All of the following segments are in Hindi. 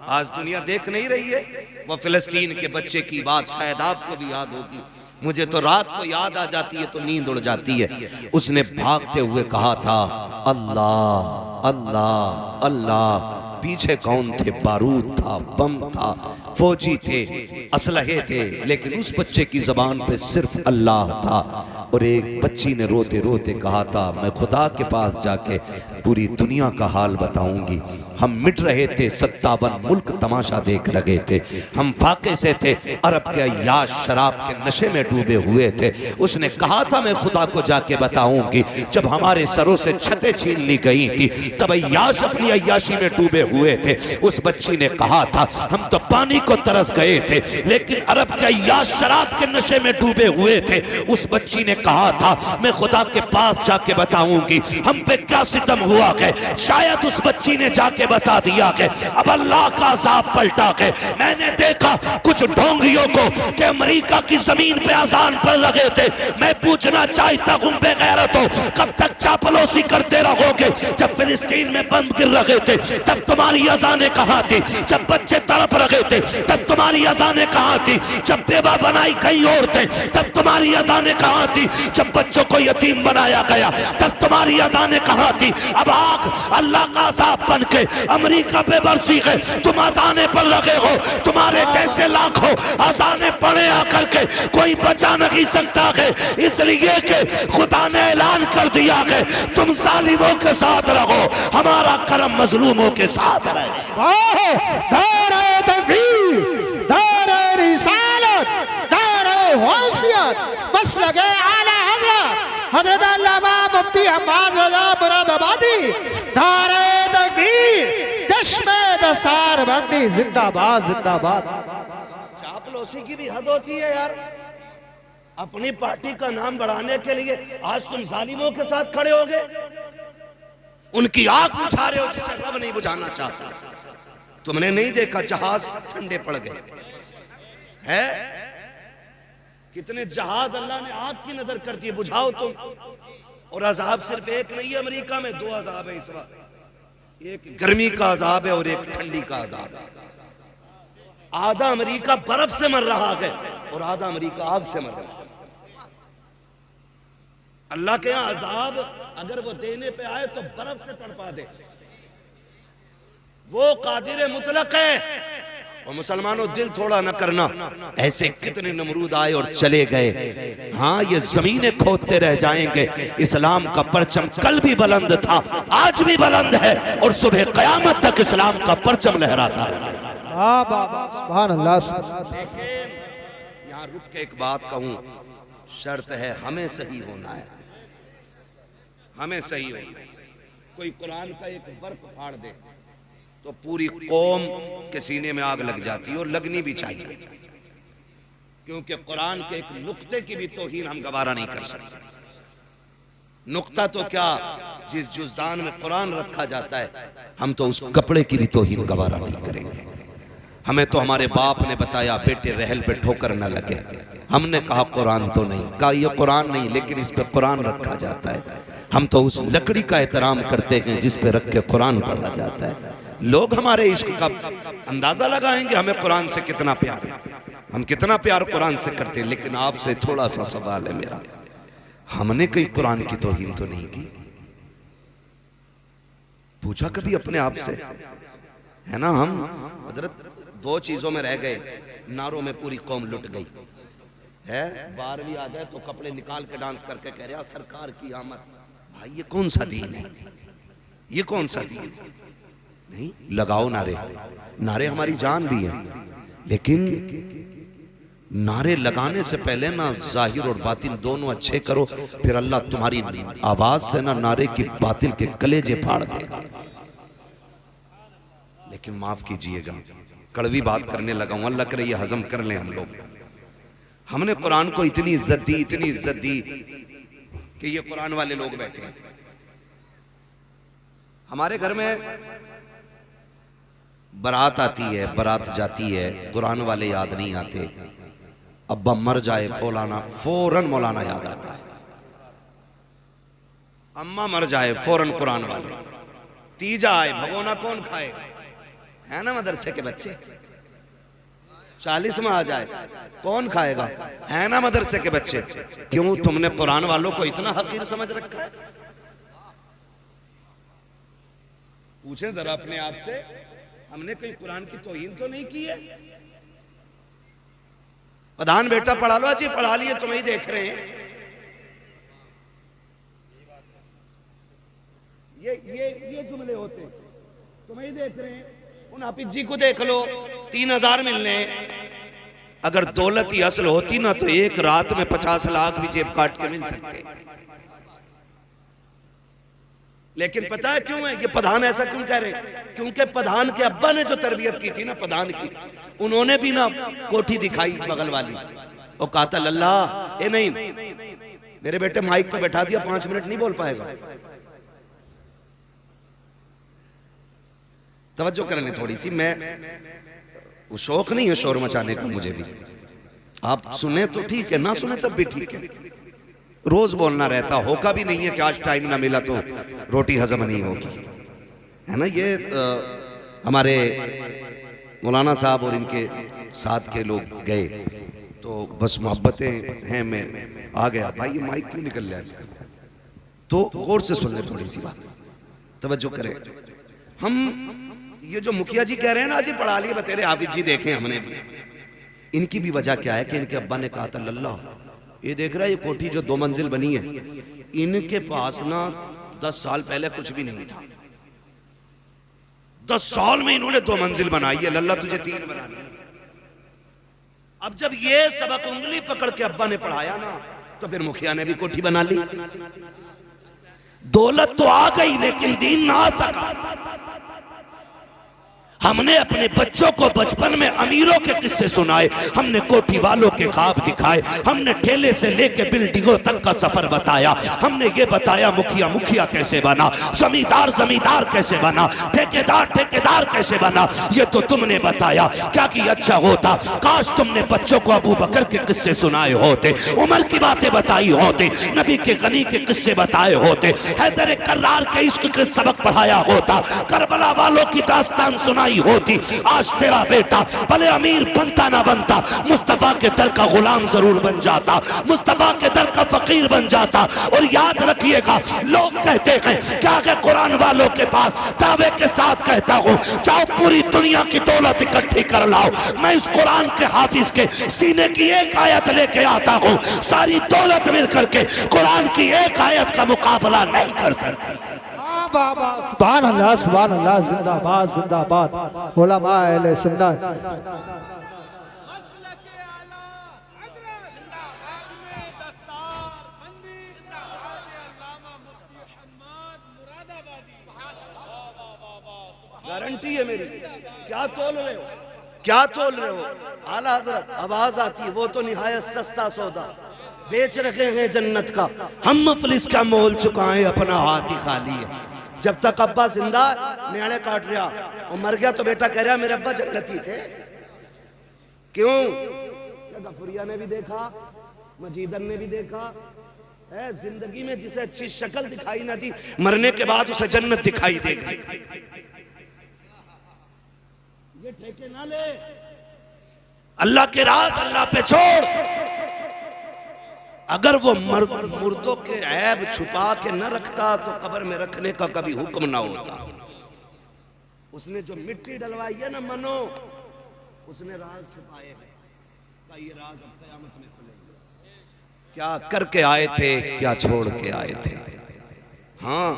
आज दुनिया देख नहीं रही है। वो फिलिस्तीन के बच्चे की बात शायद आपको भी याद होगी, मुझे तो रात को याद आ जाती है तो नींद उड़ जाती है। उसने भागते हुए कहा था अल्लाह अल्लाह अल्लाह। पीछे कौन थे? बारूद था, बम था, फौजी थे, असलहे थे, लेकिन उस बच्चे की जबान पे सिर्फ अल्लाह था। और एक बच्ची ने रोते रोते कहा था मैं खुदा के पास जाके पूरी दुनिया का हाल बताऊंगी। हम मिट रहे थे, 57 मुल्क तमाशा देख रहे थे, हम फाके से थे, अरब के अय्याश शराब के नशे में डूबे हुए थे। उसने कहा था मैं खुदा को जाके बताऊंगी। जब हमारे सरों से छतें छीन ली गई थी तब अय्याश अपनी अय्याशी में डूबे हुए थे। उस बच्ची ने कहा था हम तो पानी को तरस गए थे, लेकिन अरब के अय्याश शराब के नशे में डूबे हुए थे। उस बच्ची ने कहा था मैं खुदा के पास जाके बताऊंगी हम पे क्या सितम हुआ है। शायद उस बच्ची ने जाके बता दिया कि अब अल्लाह का अज़ाब पलटा के मैंने देखा कुछ ढोंगियों को कि अमेरिका की जमीन पे अजान पढ़ रहे थे। मैं पूछना चाहता हूं बेगैरत हो कब तक चापलूसी करते रहोगे? जब फिलिस्तीन में बंद गिर रहे थे तब तुम्हारी अजानें कहां थी? जब बच्चे तड़प रहे थे तब तुम्हारी अजानें कहां थी? जब बेवा बनाई कहीं और थे तब तुम्हारी अजानें कहां थी? जब बच्चों को यतीम बनाया गया तब तुम्हारी अजानें कहां थी? अब आग अल्लाह का अज़ाब बन के अमेरिका पे बरसी है, तुम अजानें पढ़ रहे हो। तुम्हारे जैसे लाखों अजानें पढ़े आकर के कोई बचा नहीं सकता है, इसलिए कि खुदा ने ऐलान कर दिया है तुम जालिमों के साथ रहो, हमारा करम मजलूमों के साथ रहे। नारे तकबीर, नारे रिसालत, नारे होशियत, बस लगे आला हज़रत हज़रत अल्लामा मुफ्ती हम्माद रज़ा मुरादाबादी। नारे तकबीर, चश्मे दस्तार बंदी जिंदाबाद जिंदाबाद। चापलूसी की भी हद होती है यार। अपनी पार्टी का नाम बढ़ाने के लिए आज तुम जालिमों के साथ खड़े हो गए, उनकी आग बुझा रहे हो जिसे रब नहीं बुझाना चाहता। तुमने नहीं देखा जहाज ठंडे पड़ गए है? कितने जहाज अल्लाह ने आग की नजर कर दी, बुझाओ तुम। और अजाब सिर्फ एक नहीं है, अमेरिका में 2 अजाब है इस वक्त, एक गर्मी का अजाब है और एक ठंडी का अजाब है। आधा अमेरिका बर्फ से मर रहा है और आधा अमेरिका आग से मर रहा है। अल्लाह के यहां अजाब अगर वो देने पे आए तो बर्फ से तड़पा दे, वो कादिर मुतलक है। और मुसलमानों दिल थोड़ा न करना, ऐसे कितने नमरूद आए और चले गए। हाँ ये जमीनें खोदते रह जाएंगे। इस्लाम का परचम कल भी बुलंद था, आज भी बुलंद है और सुबह कयामत तक इस्लाम का परचम लहराता रहेगा। सुभान अल्लाह। लेकिन यहाँ रुक के एक बात कहूं, शर्त है हमें सही होना है, हमें सही होना है। कोई कुरान का एक वर्क फाड़ दे तो पूरी कौम के सीने में आग लग जाती है, और लगनी भी चाहिए, क्योंकि कुरान के एक नुक्ते की भी तौहीन हम गवारा नहीं कर सकते। नुक्ता तो क्या, जिस जुज़दान में कुरान रखा जाता है हम तो उस कपड़े की भी तौहीन गवारा नहीं करेंगे। हमें तो हमारे बाप ने बताया बेटे रहल पे ठोकर न लगे, हमने कहा कुरान तो नहीं, कहा ये कुरान नहीं लेकिन इस पे कुरान रखा जाता है। हम तो उस लकड़ी का एहतराम करते हैं जिस पे रख के कुरान पढ़ा जाता है। लोग हमारे इश्क का अंदाजा लगाएंगे हमें कुरान से कितना प्यार है, हम कितना प्यार कुरान से करते हैं। लेकिन आपसे थोड़ा सा सवाल है मेरा, हमने कहीं कुरान की तौहीन तो नहीं की? पूछा कभी अपने आप से? है ना, हम हजरत 2 चीजों में रह गए, नारों में पूरी कौम लुट गई है। 12वीं आ जाए तो कपड़े निकाल के डांस करके कह रहा सरकार की आमद। भाई ये कौन सा दीन है, ये कौन सा दीन? नहीं, लगाओ नारे, नारे हमारी जान भी है, लेकिन नारे लगाने से पहले ना जाहिर और बातिन दोनों अच्छे करो, फिर अल्लाह तुम्हारी आवाज से ना नारे की बातिल के कलेजे फाड़ देगा। लेकिन माफ कीजिएगा, कड़वी बात करने लगा हूं, अल्लाह करे ये हजम कर लें हम लोग। हमने कुरान को इतनी इज्जत दी, इतनी इज्जत दी कि ये कुरान वाले लोग बैठे हैं। हमारे घर में बारात आती है, बारात जाती है, कुरान वाले याद नहीं आते। अब्बा मर जाए फौरन मौलाना याद आता है, अम्मा मर जाए फौरन कुरान वाले, तीजा आए भगोना कौन खाएगा, है ना मदरसे के बच्चे, 40 में आ जाए कौन खाएगा, है ना मदरसे के बच्चे। क्यों तुमने कुरान वालों को इतना हकीर समझ रखा है? पूछे जरा अपने आप से, हमने कोई कुरान की तौहीन तो नहीं की है? प्रधान बेटा पढ़ा लो, जी पढ़ा लिए, तुम्हें देख रहे हैं। ये जुमले होते, तुम्हें देख रहे हैं। उन हाफिज जी को देख लो, 3000 मिलने। अगर दौलत ही असल होती ना तो एक रात में 50 लाख भी जेब काट के मिल सकते। लेकिन पता है क्यों है ये प्रधान ऐसा क्यों कह रहे? क्योंकि प्रधान के अब्बा ने जो तरबियत की थी ना प्रधान की, उन्होंने भी ना कोठी दिखाई बगल वाली और कहा था लल्ला ए नहीं, मेरे बेटे माइक पे बैठा दिया, 5 मिनट नहीं बोल पाएगा। तवज्जो कर लें थोड़ी सी, मैं वो शौक नहीं है शोर मचाने का मुझे भी, आप सुने तो ठीक है, ना सुने तब भी ठीक है। रोज बोलना रहता, होगा भी नहीं है कि आज टाइम ना मिला तो रोटी हजम नहीं होगी, है ना। ये हमारे मौलाना साहब और इनके साथ के लोग गए तो बस मोहब्बतें हैं, मैं आ गया। भाई ये माइक क्यों निकल रहा है इसका? तो गौर से सुन ले थोड़ी सी बात, तवज्जो करें। हम ये जो मुखिया जी कह रहे हैं ना जी पढ़ा लिए बतेरे हाफिज जी देखे हमने भी, इनकी भी वजह क्या है कि इनके अब्बा ने कहा था लल्ला ये देख रहा है ये कोठी जो 2 मंजिल बनी है, इनके पास ना 10 साल पहले कुछ भी नहीं था, 10 साल में इन्होंने 2 मंजिल बनाई है, लल्ला तुझे 3 बनानी है। अब जब ये सबक उंगली पकड़ के अब्बा ने पढ़ाया ना तो फिर मुखिया ने भी कोठी बना ली। दौलत तो आ गई लेकिन दीन ना आ सका। हमने अपने बच्चों को बचपन में अमीरों के किस्से सुनाए, हमने कोठी वालों के ख्वाब दिखाए, हमने ठेले से लेके बिल्डिंगों तक का सफर बताया। हमने ये बताया मुखिया मुखिया कैसे बना, जमींदार जमींदार कैसे बना, ठेकेदार ठेकेदार कैसे बना, ये तो तुमने बताया। क्या कि अच्छा होता काश तुमने बच्चों को अबू बकर के किस्से सुनाए होते, उमर की बातें बताई होते, नबी के गनी के किस्से बताए होते, हैदर कर्रार के इश्क के सबक पढ़ाया होता, करबला वालों की दास्तान सुनाई होती। आज तेरा बेटा भले अमीर बनता ना बनता, मुस्तफा के दर का गुलाम जरूर बन जाता, मुस्तफा के दर का फकीर बन जाता। और याद रखिएगा लोग कहते हैं क्या कि कुरान वालों के पास दावे के साथ कहता हूं जाओ पूरी दुनिया की दौलत इकट्ठी कर लाओ, मैं इस कुरान के हाफिज के सीने की एक आयत लेके आता हूं, सारी दौलत मिलकर के कुरान की एक आयत का मुकाबला नहीं कर सकती। सुभान अल्लाह सुभान अल्लाह, जिंदाबाद जिंदाबाद उलमा अहले सुन्नत। गारंटी है मेरी। क्या तोल रहे हो, क्या तोल रहे हो? आला हजरत आवाज आती है वो तो निहायत सस्ता सौदा, बेच रखे हैं जन्नत का, हम मफलिस का मोल चुकाएं अपना हाथ ही खाली है। जब तक अब्बा जिंदा न्याणे काट रहा और मर गया तो बेटा कह रहा मेरे अब्बा जन्नती थे। क्यों? गफुरिया ने भी देखा, मजीदन ने भी देखा है, जिंदगी में जिसे अच्छी शक्ल दिखाई ना दी मरने के बाद उसे जन्नत दिखाई देगी। ये ठेके ना ले, अल्लाह के राज अल्लाह पे छोड़। अगर वो मुर्दों के ऐब छुपा के न रखता तो कब्र में रखने का कभी हुक्म ना होता। उसने जो मिट्टी डलवाई है ना मनो, उसने राज छुपाए हैं, ये राज अब क़यामत में खुलेंगे। क्या करके आए थे, क्या छोड़ के आए थे। हाँ,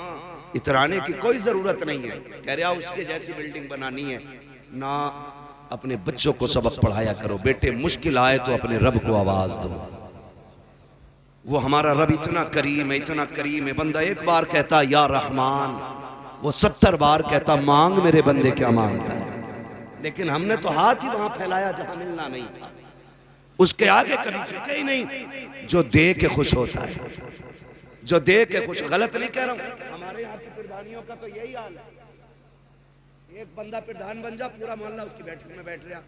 इतराने की कोई जरूरत नहीं है। कह रहा उसके जैसी बिल्डिंग बनानी है ना, अपने बच्चों को सबक पढ़ाया करो। बेटे मुश्किल आए तो अपने रब को आवाज दो, वो हमारा रब इतना करीम है, इतना करीम है। बंदा एक बार कहता या रहमान, वो 70 बार कहता मांग मेरे बंदे क्या मांगता है। लेकिन हमने तो हाथ ही वहां फैलाया जहां मिलना नहीं था, उसके आगे कभी झुके ही नहीं। जो दे के खुश होता है, जो दे के खुश, गलत नहीं कह रहा हूं, हमारे यहाँ की प्रधानियों का तो यही हाल है। एक बंदा प्रधान बन जा, पूरा मोहल्ला उसकी बैठक में बैठ रहा,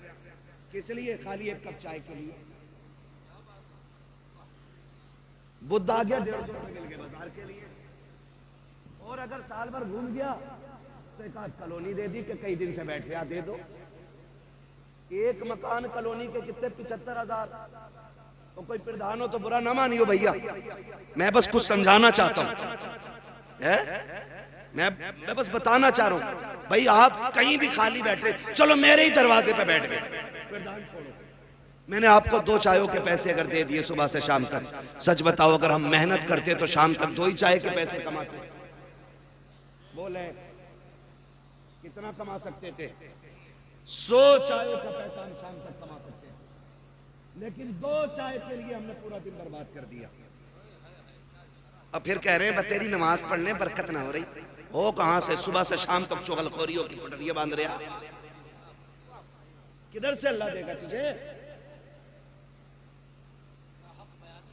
किस लिए? खाली एक कप चाय के लिए। बुद्ध आ गया 150 रुपए मिल गए बाजार के लिए। और अगर साल भर घूम गया तो एक आध कॉलोनी दे दी कि कई दिन से बैठ रहा, दे दो। एक मकान कॉलोनी के कितने 75,000। तो कोई प्रधान हो तो बुरा ना मानियो भैया, मैं बस कुछ समझाना चाहता हूं। मैं बस बताना चाह रहा हूं भाई, आप कहीं भी खाली बैठे, चलो मेरे ही दरवाजे पे बैठ गए, प्रधान छोड़ो, मैंने आपको 2 चायों के पैसे अगर दे दिए सुबह से शाम तक, सच बताओ अगर हम मेहनत करते तो शाम तक 2 ही चाय के पैसे कमाते। बोले कितना कमा सकते थे? 100 चायों का पैसा हम शाम तक कमा सकते हैं, लेकिन 2 चाय के लिए हमने पूरा दिन बर्बाद कर दिया। अब फिर कह रहे हैं तेरी नमाज पढ़ने बरकत ना हो रही हो, कहां से? सुबह से शाम तक चुगलखोरियों की पटरियां बांध रहा, किधर से अल्लाह देगा तुझे?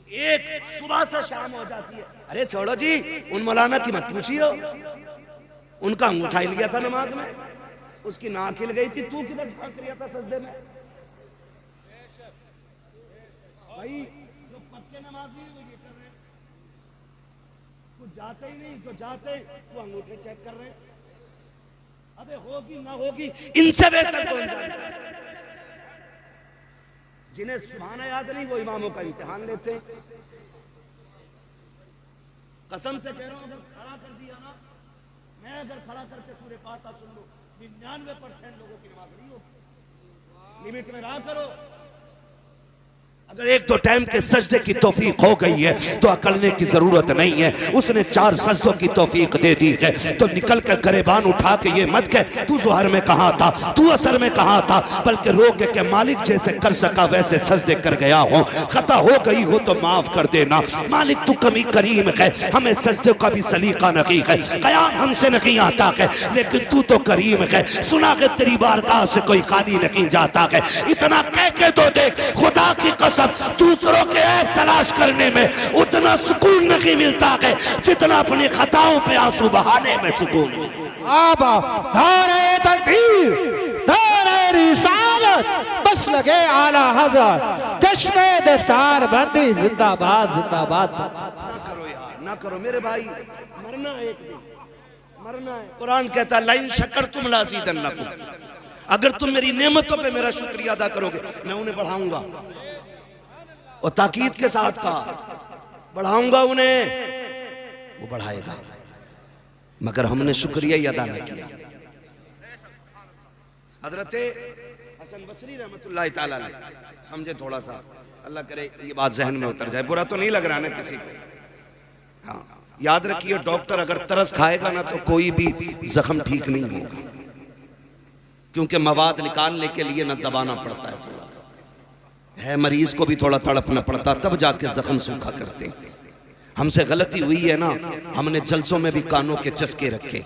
एक सुबह से शाम हो जाती है। अरे छोड़ो जी, उन मौलाना की मत पूछियो, उनका अंगूठा हिल गया था नमाज में, उसकी नाक हिल गई थी, तू किधर झांक रहा था सजदे में? भाई जो पक्के नमाजी वो ये कर रहे हैं, कुछ जाते ही नहीं, जो जाते वो अंगूठे चेक कर रहे हैं। अबे होगी ना होगी, इनसे बेहतर कौन जानता है? जिन्हें सुभाना याद नहीं वो इमामों का इम्तिहान लेते हैं। कसम से कह रहा हूं, अगर खड़ा कर दिया ना, मैं अगर खड़ा करके सूरह फातिहा सुन लूं, 99% लोगों की नमाज नहीं होगी। लिमिट में रहा करो। अगर 1-2 टाइम के सजदे की तौफीक हो गई है तो अकड़ने की जरूरत नहीं है। उसने 4 सजदों की तौफीक दे दी है तो निकल कर गरेबान उठा के ये मत कह तू ज़ोहर में कहाँ था, तू असर में कहाँ था, बल्कि रो के मालिक जैसे कर सका वैसे सजदे कर गया हो। खता हो गई हो तो माफ कर देना मालिक, तू कमी करीम है, हमें सजदे का भी सलीका नहीं है, कयाम हमसे नहीं आता है, लेकिन तू तो करीम है, सुना के तेरी बारगाह से कोई खाली नहीं जाता है। इतना कह के तो देख, खुदा की कसम दूसरों के ऐब तलाश करने में उतना सुकून नहीं मिलता है जितना अपनी खताओं पे आंसू बहाने में सुकून मिलता। आबा नारे तकबीर, नारे रिसालत, बस लगे आला हज़रत, कश्मे दस्तार बंदी जिंदाबाद जिंदाबाद। ना करो यार, ना करो मेरे भाई, मरना है एक दिन, मरना है। कुरान कहता है लाइन शक्कर तुम लाज़ीदन्नकुम, अगर तुम मेरी नेमतों पे मेरा शुक्रिया अदा करोगे मैं उन्हें बढ़ाऊंगा। और ताकीद के साथ कहा बढ़ाऊंगा उन्हें, वो बढ़ाएगा, मगर हमने शुक्रिया ही अदा न किया। हजरत हसन बसरी रहमतुल्लाह ताला अलैह, समझे थोड़ा सा, अल्लाह करे ये बात जहन में उतर जाए, बुरा तो नहीं लग रहा ना किसी को। हाँ याद रखिए, डॉक्टर अगर तरस खाएगा ना तो कोई भी जख्म ठीक नहीं होगा, क्योंकि मवाद निकालने के लिए ना दबाना पड़ता है, थोड़ा सा है, मरीज को भी थोड़ा तड़पना पड़ता, तब जाके जख्म सूखा करते हैं। हमसे गलती हुई है ना, हमने जलसों में भी कानों के चस्के रखे,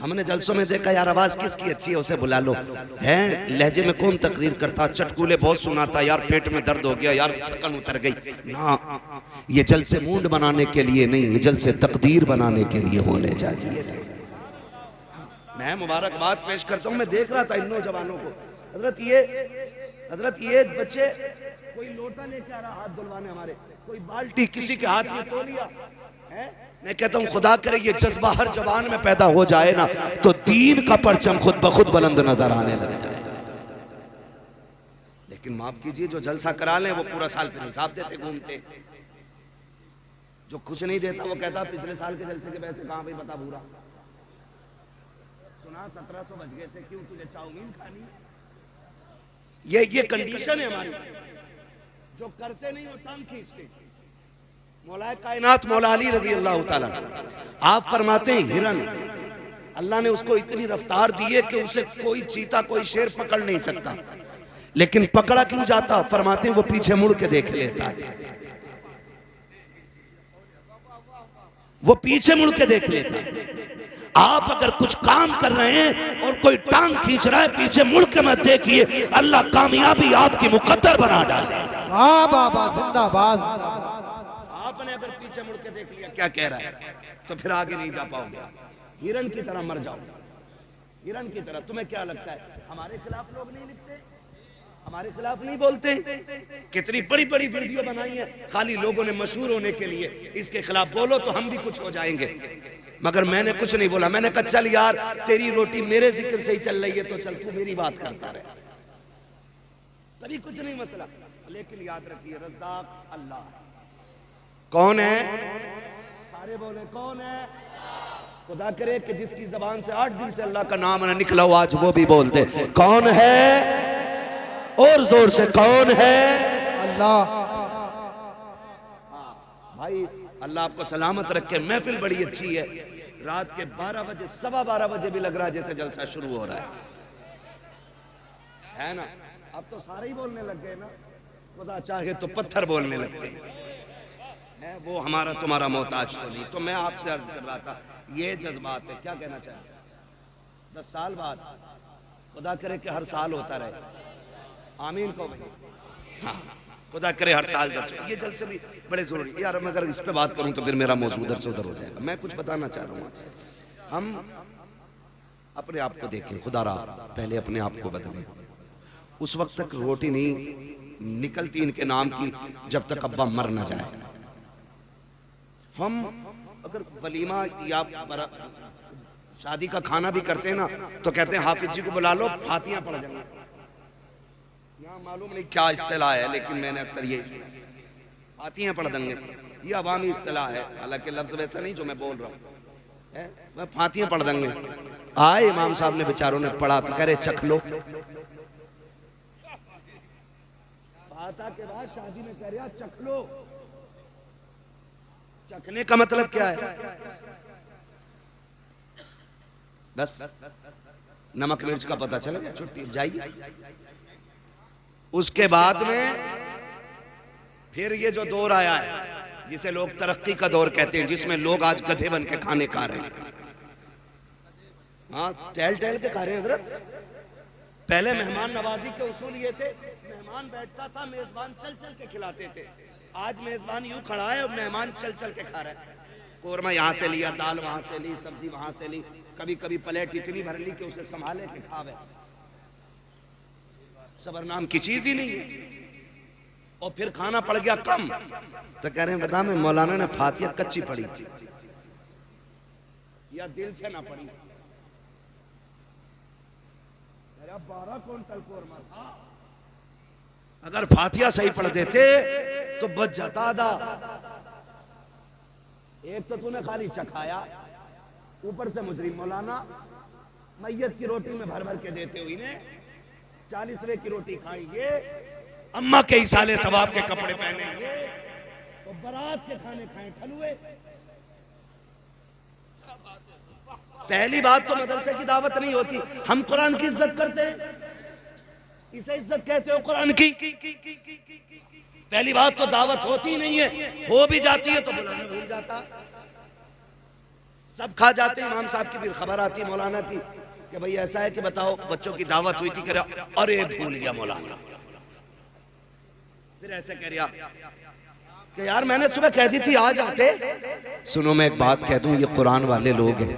हमने जलसों में देखा यार आवाज किसकी अच्छी है उसे बुला लो, है लहजे में कौन तकरीर करता, चटकूले बहुत सुनाता, यार पेट में दर्द हो गया, यार थकन उतर गई ना। ये जलसे मूड बनाने के लिए नहीं, ये जलसे तकदीर बनाने के लिए होने चाहिए थे। मैं मुबारकबाद पेश करता हूँ, मैं देख रहा था इन नौजवानों को, हजरत ये बच्चे कोई लोटा लेके आ रहा हाथ धुलवाने, हमारे कोई बाल्टी किसी के हाथ में तौलिया है। मैं कहता हूँ खुदा करे ये जज्बा हर जवान में पैदा हो जाए ना तो दीन का परचम खुद ब खुद बुलंद नजर आने लग जाए। लेकिन माफ कीजिए, जो जलसा करा लें वो पूरा साल फिर हिसाब देते घूमते, जो कुछ नहीं देता वो कहता पिछले साल के जलसे के पैसे कहाँ भाई बता पूरा, सुना 1700 बच गए थे, क्यों तुझे चाउमीन खानी? ये कंडीशन है हमारी, जो करते नहीं वो टांग खींचते। मौलाए कायनात मौला अली रज़ी अल्लाह ताला आप फरमाते हैं हिरन, अल्लाह ने उसको इतनी रफ्तार दी है कि उसे कोई चीता कोई शेर पकड़ नहीं सकता, लेकिन पकड़ा क्यों जाता? फरमाते हैं वो पीछे मुड़ के देख लेता है, वो पीछे मुड़ के देख लेता है। आप अगर कुछ काम कर रहे हैं और कोई टांग खींच रहा है, पीछे मुड़ के मत देखिए, अल्लाह कामयाबी आपकी मुकद्दर बना डाले। बाबा जिंदाबाद। आपने अगर पीछे मुड़ के देख लिया क्या कह रहा है तो फिर आगे नहीं जा पाओगे, हिरन की तरह मर जाओ, हिरन की तरह। तुम्हें क्या लगता है हमारे खिलाफ लोग नहीं लिखते, हमारे खिलाफ नहीं बोलते? कितनी बड़ी बड़ी वीडियो बनाई है खाली लोगों ने मशहूर होने के लिए, इसके खिलाफ बोलो तो हम भी कुछ हो जाएंगे। मगर मैंने कुछ नहीं बोला। मैंने कहा चल यार तेरी रोटी मेरे जिक्र से ही चल रही है तो चल तू मेरी बात करता रहे, तभी कुछ नहीं मसला। लेकिन याद रखिए रज़्ज़ाक़ अल्लाह। कौन है? सारे बोले कौन है? खुदा करे कि जिसकी जबान से 8 दिन से अल्लाह का नाम ना निकला हो आज वो भी बोल दे कौन है, और जोर से कौन है? अल्लाह। भाई अल्लाह आपको सलामत रखे। महफिल बड़ी अच्छी है। रात के 12 बजे 12:15 बजे भी लग रहा है जैसे जलसा शुरू हो रहा है ना। अब तो सारे ही बोलने लग गए ना, खुदा चाहे तो पत्थर बोलने लगते हैं। वो हमारा तुम्हारा मोहताज तो नहीं। तो मैं आपसे अर्ज कर रहा था ये जज्बात है। क्या कहना चाहिए? 10 साल बाद खुदा करे कि हर साल होता रहे। आमीन को भाई। हाँ खुदा करे हर साल जब ये जलसे भी बड़े जरूरी यार। मैं अगर इस पे बात करूं तो फिर मेरा मौजूद उधर से उधर हो जाएगा। मैं कुछ बताना चाह रहा हूं आपसे। हम अपने आप को देखें, खुदा रा पहले अपने आप को बदलें। उस वक्त तक रोटी नहीं निकलती इनके नाम की जब तक अब्बा मर ना जाए। हम अगर वलीमा या शादी का खाना भी करते हैं ना तो कहते हैं हाफिज जी को बुला लो, फातियां पढ़ जाएंगे। यहाँ मालूम नहीं क्या इस्तिलाह है, लेकिन मैंने अक्सर ये फातियां पढ़ देंगे, ये अवामी इस्तिलाह है। हालांकि लफ्ज वैसा नहीं जो मैं बोल रहा हूँ, वह फातियां पढ़ देंगे। आए इमाम साहब ने बेचारों ने पढ़ा तो कह रहे चख लो। फातिहा के बाद शादी में कह रहा चख लो। चखने का मतलब क्या है? बस नमक मिर्च का पता चल गया, छुट्टी जाइए। उसके बाद में फिर ये जो दौर आया है जिसे लोग तरक्की का दौर कहते हैं, जिसमें लोग आज गधे बन के खाने खा रहे हैं। हाँ टहल टहल के खा रहे हैं हजरत। पहले मेहमान नवाजी के उसूल ये थे, मेहमान बैठता था मेजबान चल चल के खिलाते थे। आज मेजबान यूं खड़ा है और मेहमान चल चल के खा रहा है। कोरमा यहाँ से लिया, दाल वहां से ली, सब्जी वहां से ली, कभी कभी प्लेट इतनी भर ली कि उसे संभाले के खावे। सबर नाम की चीज ही नहीं है। और फिर खाना पड़ गया कम तो कह रहे हैं बता मैं मौलाना ने फातिया कच्ची पढ़ी थी या दिल से ना पढ़ी। 12 क्विंटल कोरमा था, अगर फातिया सही पढ़ देते तो बच जाता आधा। एक तो तूने खाली चखाया, ऊपर से मुजरिम मौलाना मैयत की रोटी में भर भर के देते हुए ने 40वें की रोटी खाएंगे, अम्मा के इसाले सवाब के कपड़े पहनेंगे, तो बारात के खाने खाए ठलुए। पहली बात तो मदरसे की दावत नहीं होती। हम कुरान की इज्जत करते हैं, इसे इज्जत कहते हो कुरान की। पहली बात तो दावत होती नहीं है, हो भी जाती है तो बुलाना भूल जाता। सब खा जाते हैं। इमाम साहब की भी खबर आती मौलाना की कि भाई ऐसा है कि बताओ बच्चों की दावत हुई थी, कह रहा अरे भूल गया मौलाना। फिर ऐसे कह रहा कि यार मैंने सुबह कह दी थी आ जाते। सुनो मैं एक बात कह दूं, ये कुरान वाले लोग हैं,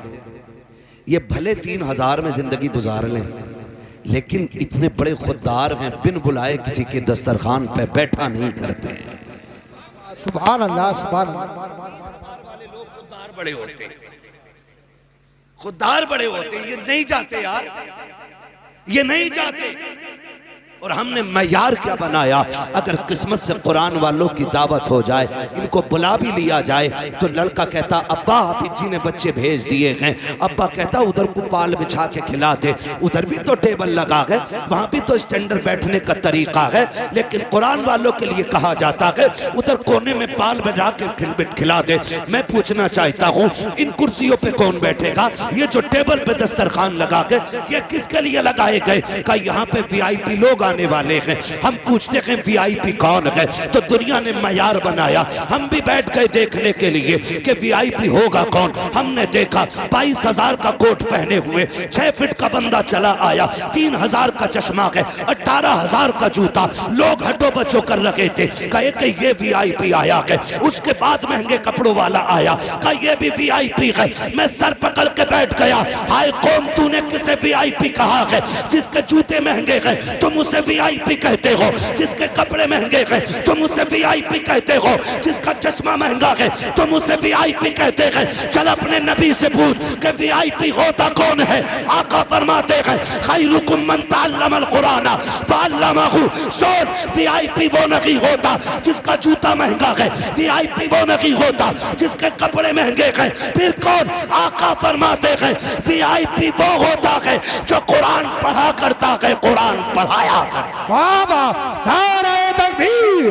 ये भले 3000 में जिंदगी गुजार लें लेकिन इतने बड़े खुददार हैं, बिन बुलाए किसी के दस्तरखान पे बैठा नहीं करते हैं। सुभान अल्लाह, सुभान अल्लाह। वाले लोग खुददार बड़े होते हैं, खुददार बड़े होते हैं। ये नहीं जाते यार, ये नहीं जाते। और हमने मयार क्या बनाया? अगर किस्मत से कुरान वालों की दावत हो जाए, इनको बुला भी लिया जाए तो लड़का कहता अब्बा हाफिज जी ने बच्चे भेज दिए हैं, अब्बा कहता उधर को पाल बिछा के खिला दे, उधर भी तो टेबल लगा है, वहां भी तो स्टैंडर्ड बैठने का तरीका है। लेकिन कुरान वालों के लिए कहा जाता है उधर कोने में पाल बिछा के खिला दे। मैं पूछना चाहता हूँ इन कुर्सियों पे कौन बैठेगा? ये जो टेबल पे दस्तरखान लगा के ये किसके लिए लगाए गए? का यहाँ पे VIP लोग आने वाले हैं। हम पूछते हैं VIP कौन है? तो दुनिया ने मयार बनाया। हम भी बैठ गए देखने के लिए कि VIP होगा कौन। हमने देखा 22,000 का कोट पहने हुए 6 फीट का बंदा चला आया, 3,000 का चश्मा है, 18,000 का जूता। लोग हटो बचो कर रखे थे, कहे कि ये VIP आया है। उसके बाद महंगे कपड़ों वाला आया, कहा ये भी VIP है। मैं सर पकड़ के बैठ गया, हाय कौन तूने किसे VIP कहा है? जिसके जूते महंगे हैं तुम उसे वीआईपी कहते हो, जिसके कपड़े महंगे हैं तुम उसे वीआईपी कहते हो, जिसका चश्मा महंगा है तुम उसे वीआईपी कहते हैं। चल अपने नबी से पूछ कि वीआईपी होता कौन है। आका फरमाते हैं खैरुकुम मन तअल्लमल कुरान वअल्लमहु। सुन, वीआईपी वो नहीं होता जिसका जूता महंगा है, वीआईपी वो नहीं होता जिसके कपड़े महंगे हैं। फिर कौन? आका फरमाते हैं वीआईपी वो होता है जो कुरान पढ़ा करता है, कुरान पढ़ाया करता। बाबा नारे तकबीर,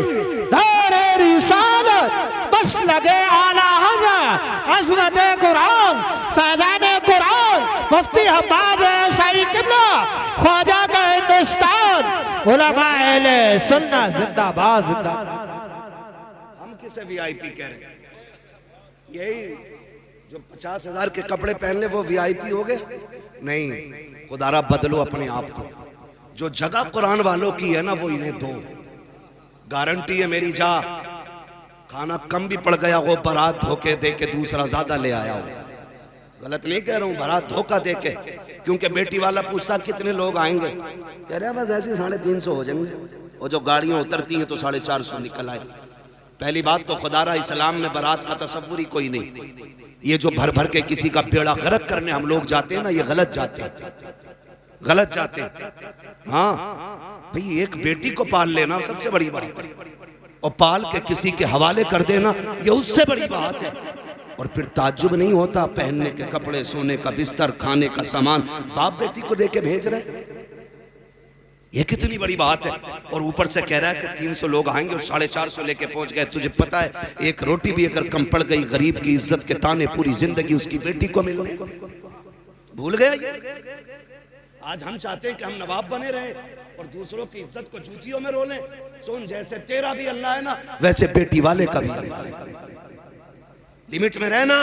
नारे रिसालत, बस लगे आला हज़रत अज़मत कुरान, फैज़ान कुरान, मुफ्ती हम्माद शाही किबला, ख्वाजा का हिंदुस्तान, उलमा अहले सुन्नत जिंदाबाद जिंदाबाद। हम किसे वीआईपी कह रहे हैं? यही जो 50,000 के कपड़े पहन ले वो वीआईपी हो गए? नहीं, खुदारा बदलो अपने आप को। जो जगह कुरान वालों की है ना वो इन्हें दो। गारंटी है मेरी, जा खाना कम भी पड़ गया हो, बारात धोखे दे के दूसरा ज्यादा ले आया हो। गलत नहीं कह रहा हूँ, बारात धोखा दे के। क्योंकि बेटी वाला पूछता कितने लोग आएंगे, कह रहे हैं बस ऐसे 350 हो जाएंगे, और जो गाड़ियां उतरती हैं तो 450 निकल आए। पहली बात तो खुदारा इस्लाम में बारात का तसव्वुर ही कोई नहीं। ये जो भर भर के किसी का बेड़ा गर्क करने हम लोग जाते हैं ना, ये गलत जाते हैं, गलत जाते हैं। हाँ भाई, एक बेटी को पाल लेना सबसे बड़ी बात है, और पाल के किसी के हवाले कर देना ये उससे बड़ी बात है। और फिर ताज्जुब नहीं होता, पहनने के कपड़े, सोने का बिस्तर, खाने का सामान बाप बेटी को दे के भेज रहे, ये कितनी बड़ी बात है। और ऊपर से कह रहा है कि 300 लोग आएंगे और 450 लेके पहुंच गए। तुझे पता है एक रोटी भी अगर कम पड़ गई, गरीब की इज्जत के ताने पूरी जिंदगी उसकी बेटी को मिलने। भूल गया ये? आज हम चाहते हैं कि हम नवाब बने रहे और दूसरों की इज्जत को जूतियों में रोलें। सुन, जैसे तेरा भी अल्लाह है ना, वैसे बेटी वाले का भी अल्लाह है। लिमिट में रहना।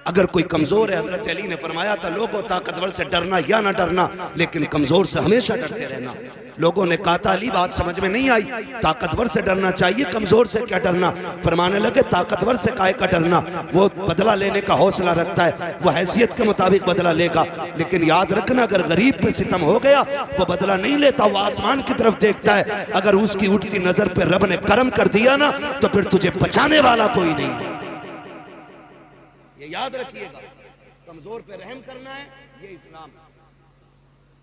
अगर कोई कमजोर है, हजरत अली ने फरमाया था लोगों ताकतवर से डरना या ना डरना, लेकिन कमजोर से हमेशा डरते रहना। लोगों ने कहा था अली बात समझ में नहीं आई, ताकतवर से डरना चाहिए, कमजोर से क्या डरना। फरमाने लगे ताकतवर से काहे का डरना, वो बदला लेने का हौसला रखता है, वो हैसियत के मुताबिक बदला लेगा। लेकिन याद रखना, अगर गरीब पे सितम हो गया वो बदला नहीं लेता, वो आसमान की तरफ देखता है। अगर उसकी उठती नजर पे रब ने करम कर दिया ना, तो फिर तुझे बचाने वाला कोई नहीं। ये याद रखिएगा, कमजोर पे रहम करना है, ये इस्लाम,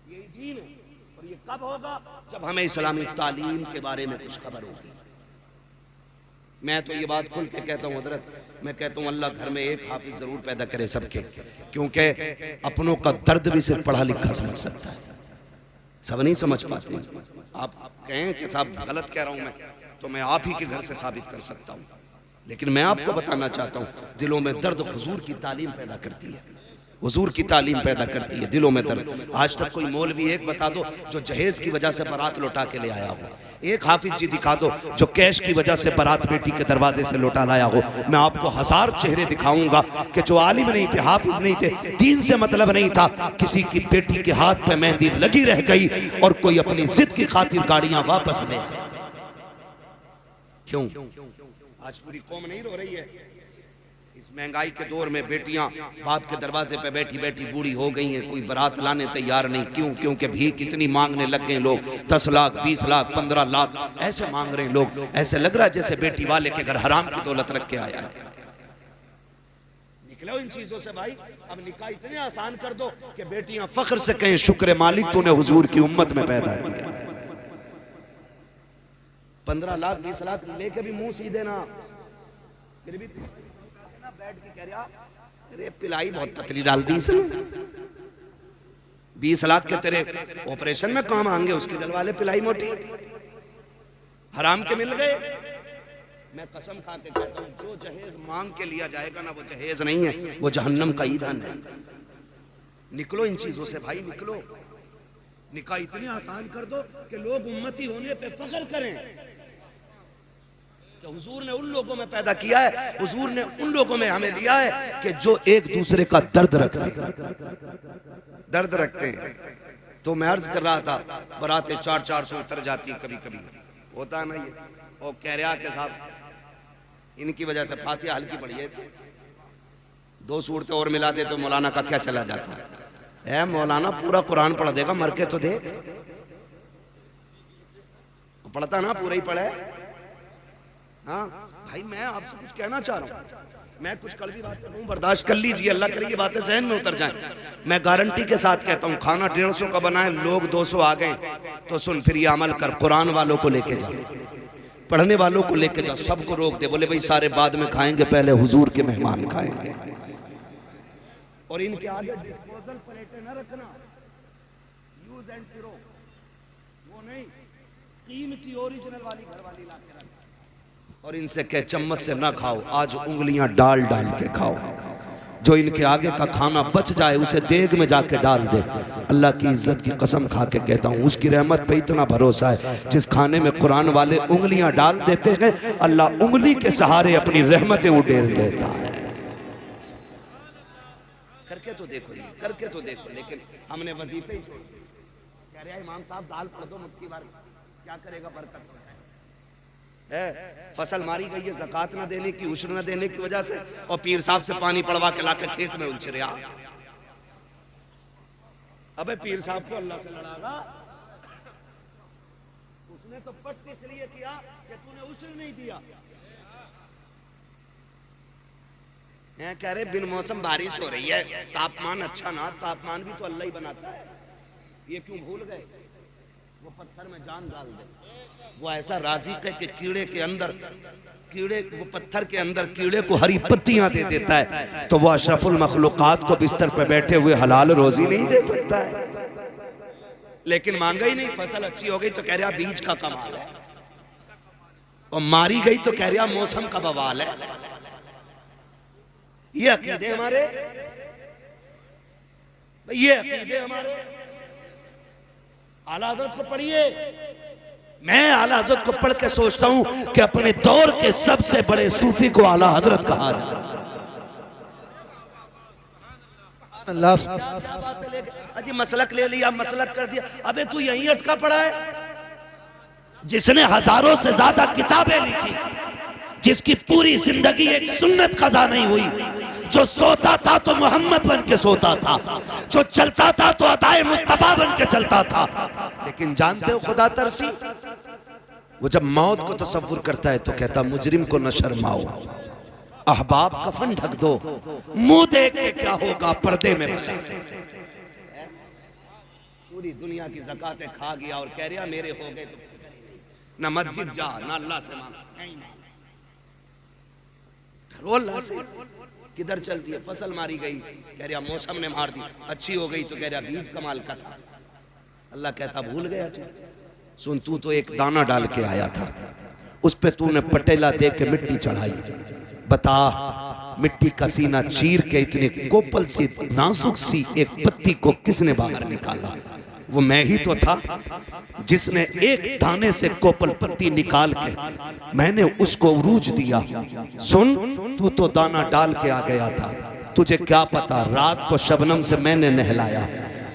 यही दीन है। और ये कब होगा? जब हमें इस्लामी तालीम के बारे में कुछ खबर होगी। मैं तो ये बात खुल के कहता हूँ हजरत, मैं कहता हूँ अल्लाह घर में एक हाफिज जरूर पैदा करे सबके, क्योंकि अपनों का दर्द भी सिर्फ पढ़ा लिखा समझ सकता है, सब नहीं समझ पाते। आप कहें कि साहब गलत कह रहा हूँ मैं, तो मैं आप ही के घर से साबित कर सकता हूँ। लेकिन मैं आपको बताना चाहता हूँ, दिलों में दर्द हुजूर की तालीम पैदा करती है, हुजूर की तालीम पैदा करती है दिलों में दर्द। आज तक कोई मौलवी एक बता दो जो जहेज की वजह से बारात लौटा के ले आया हो, एक हाफिज जी दिखा दो जो कैश की वजह से बारात बेटी के दरवाजे से लौटा लाया हो। मैं आपको 1000 चेहरे दिखाऊंगा कि जो आलिम नहीं थे, हाफिज नहीं थे, दीन से मतलब नहीं था, किसी की बेटी के हाथ पे मेहंदी लगी रह गई और कोई अपनी जिद की खातिर गाड़ियां वापस ले आए। क्यों? आज पूरी कौम नहीं रो रही है? इस महंगाई के दौर में बेटियां बाप के दरवाजे पे बैठी बैठी बूढ़ी हो गई हैं, कोई बारात लाने तैयार नहीं। क्यों? क्योंकि भीख इतनी मांगने लग गए लोग, 10 लाख 20 लाख 15 लाख ऐसे मांग रहे हैं लोग। ऐसे लग रहा है जैसे बेटी वाले के घर हराम की दौलत रख के आया है। निकलो इन चीजों से भाई। अब निकाह इतने आसान कर दो कि बेटियां फख्र से कहें शुक्र मालिक तूने हुजूर की उम्मत में पैदा किया। 15 लाख 20 लाख लेके भी मुंह सीधे ना, फिर भी बैठ के कह रहा अरे पिलाई बहुत पतली डाल दी इसने, 20 लाख के तेरे ऑपरेशन में काम आएंगे, उसकी डलवा ले पिलाई मोटी। हराम के मिल गए। मैं कसम खा के कहता हूं जो जहेज मांग के लिया जाएगा ना, वो जहेज नहीं है, वो जहन्नम का ईंधन है। निकलो इन चीजों से भाई, निकलो। निकाह इतनी आसान कर दो कि लोग उम्मती होने पे फख्र करें कि हुजूर ने उन लोगों में पैदा किया है, हुजूर ने उन लोगों में हमें लिया है कि जो एक दूसरे का दर्द रखते हैं, दर्द रखते हैं। तो मैं अर्ज कर रहा था बरातें 400-400 उतर जाती है, कभी कभी होता है ना ये। और कह रहा कि साहब इनकी वजह से फातिहा हल्की पड़ी है, 2 सूरतें और मिला दे तो मौलाना का क्या चला जाता है। मौलाना पूरा कुरान पढ़ देगा, मर के तो देख। पढ़ता ना, पूरा ही पढ़ा है। हाँ भाई, मैं आपसे कुछ कहना चाह रहा हूँ, मैं कुछ कड़वी बातें कहूँ, बर्दाश्त कर लीजिए, अल्लाह करे ये बातें जहन में उतर जाएं। मैं गारंटी के साथ कहता हूँ, खाना 150 का बनाए, लोग 200 आ गए तो सुन, फिर ये अमल कर, कुरान वालों को लेके जा, पढ़ने वालों को लेके जा, सबको रोक दे, बोले भाई सारे बाद में खाएंगे, पहले हुजूर के मेहमान खाएंगे। और इनके आगे डिस्पोजल प्लेटें न रखना, यूज एंड थ्रो, वो नहीं, कीमती ओरिजिनल वाली घर वाली ला के रखना। और इनसे कह चम्मच से ना खाओ, आज उंगलियां डाल डाल के खाओ। जो इनके आगे का खाना बच जाए उसे देग में जाके डाल दे। अल्लाह की इज्जत की कसम खा के कहता हूँ, उसकी रहमत पे इतना भरोसा है, जिस खाने में कुरान वाले उंगलियां डाल देते हैं, अल्लाह उंगली के सहारे अपनी रहमतें उड़ेल देता है। करके तो देखो, ये करके तो देखो। लेकिन हमने वजीफे ही छोड़ दिए। कह रहे इमाम साहब दाल पढ़ दो मुट्ठी भर, क्या करेगा, बरकत है। फसल मारी गई है ज़कात ना देने की, उश्र ना देने की वजह से, और पीर साहब से पानी पड़वा के लाके खेत में उलझ रहा। अबे पीर साहब को अल्लाह से लड़ागा, उसने तो पट्ट इसलिए किया कि तूने उश्र नहीं दिया। कह रहे बिन मौसम बारिश हो रही है, तापमान अच्छा ना, तापमान भी तो अल्लाह ही बनाता है, ये क्यों भूल गए? वो पत्थर में जान डाल दे, वो ऐसा राज़िक है कि कीड़े के अंदर, कीड़े, वो पत्थर के अंदर कीड़े को हरी पत्तियां दे देता है, तो वो अशरफुल मखलूकात को बिस्तर पे बैठे हुए हलाल रोजी नहीं दे सकता है। लेकिन मांगा ही नहीं। फसल अच्छी हो गई तो कह रहा बीज का कमाल है, और मारी गई तो कह रहा मौसम का बवाल है। ये अकीदे हमारे, ये अकीदे हमारे। आला हज़रत को पढ़िए। मैं आला हज़रत को पढ़ के सोचता हूं कि अपने दौर के सबसे बड़े सूफी को आला हज़रत कहा जाता है। अजी मसलक ले लिया, मसलक कर दिया, अबे तू यहीं अटका पड़ा है। जिसने हजारों से ज्यादा किताबें लिखी, जिसकी पूरी जिंदगी एक सुन्नत कज़ा नहीं हुई, जो सोता था तो मोहम्मद बन के सोता था, जो चलता था तो अताए मुस्तफा बन के चलता था। लेकिन जानते हो खुदा तरसी, वो जब मौत को तसव्वुर करता है तो कहता मुजरिम को न शर्माओ, अहबाब कफन ढक दो, मुंह देख के क्या होगा पर्दे में। पूरी दुनिया की ज़कातें खा गया और कह रहा मेरे हो गए तो ना मस्जिद जा, ना अल्लाह से मांग, अल्लाह से किधर चलती है। फसल मारी गई, कह रहा मौसम ने मार दी, अच्छी हो गई तो कह रहा बीज कमाल का था। अल्लाह कहता भूल गया तू, सुन तू तो एक दाना डाल के आया था, उस पे तूने पटेला दे के मिट्टी चढ़ाई, बता मिट्टी का सीना चीर के इतनी कोपल सी नाजुक सी एक पत्ती को किसने बाहर निकाला? वो मैं ही तो था जिसने एक दाने से कोपल पत्ती निकाल के मैंने उसको उरूज दिया। सुन तू तो दाना डाल के आ गया था, तुझे क्या पता रात को शबनम से मैंने नहलाया,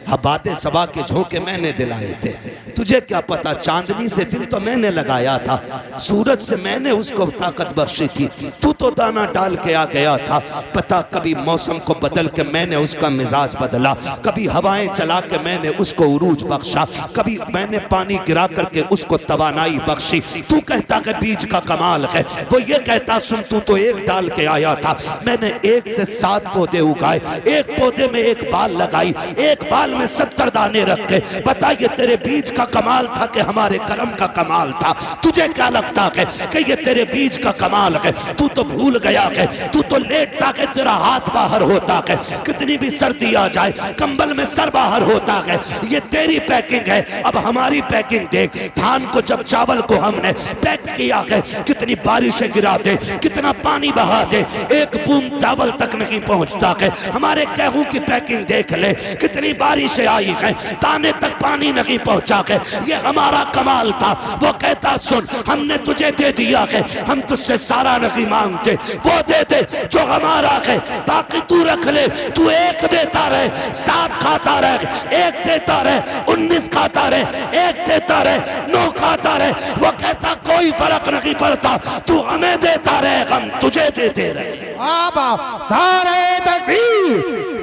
हबादे सबा के झोंके मैंने दिलाए थे, तुझे क्या पता चांदनी से दिल तो मैंने लगाया था, सूरज से मैंने उसको ताकत बख्शी थी, तू तो दाना डाल के आ गया था। पता कभी मौसम को बदल के मैंने उसका मिजाज बदला, कभी हवाएं चला के मैंने उसको उरूज बख्शा, कभी मैंने पानी गिरा करके उसको तवानाई बख्शी। तू कहता कि बीज का कमाल है, वो ये कहता सुन तू तो एक डाल के आया था, मैंने 1 से 7 पौधे उगाए, एक पौधे में एक बाल लगाई, एक बाल में 70 दाने रख के। बताइए तेरे बीज का कमाल था कि हमारे कर्म का कमाल था? तुझे क्या लगता है कि ये तेरे बीज का कमाल है? तू तो भूल गया है, तू तो लेटता है तेरा हाथ बाहर होता है, कितनी भी सर्दी आ जाए कंबल में सर बाहर होता है। ये तेरी पैकिंग है, अब हमारी पैकिंग देख। धान को जब चावल को हमने पैक किया है, कितनी बारिशें गिरा दे, कितना पानी बहा दे, एक बूंद चावल तक नहीं पहुंचता है। हमारे गेहूं की पैकिंग देख ले, कितनी बारिशें आई है, दाने तक पानी नहीं पहुंचा है। ये हमारा कमाल था। वो कहता सुन हमने तुझे दे दिया है, हम तुझसे सारा नहीं मांगते, वो दे दे जो हमारा है, बाकी तू रख ले। तू एक देता रहे, 7 खाता रहे, एक देता रहे, 19 खाता रहे, एक देता रहे, 9 खाता रहे। वो कहता कोई फर्क नहीं पड़ता, तू हमें देता रहे, हम तुझे देते रहे। नारे तकबीर,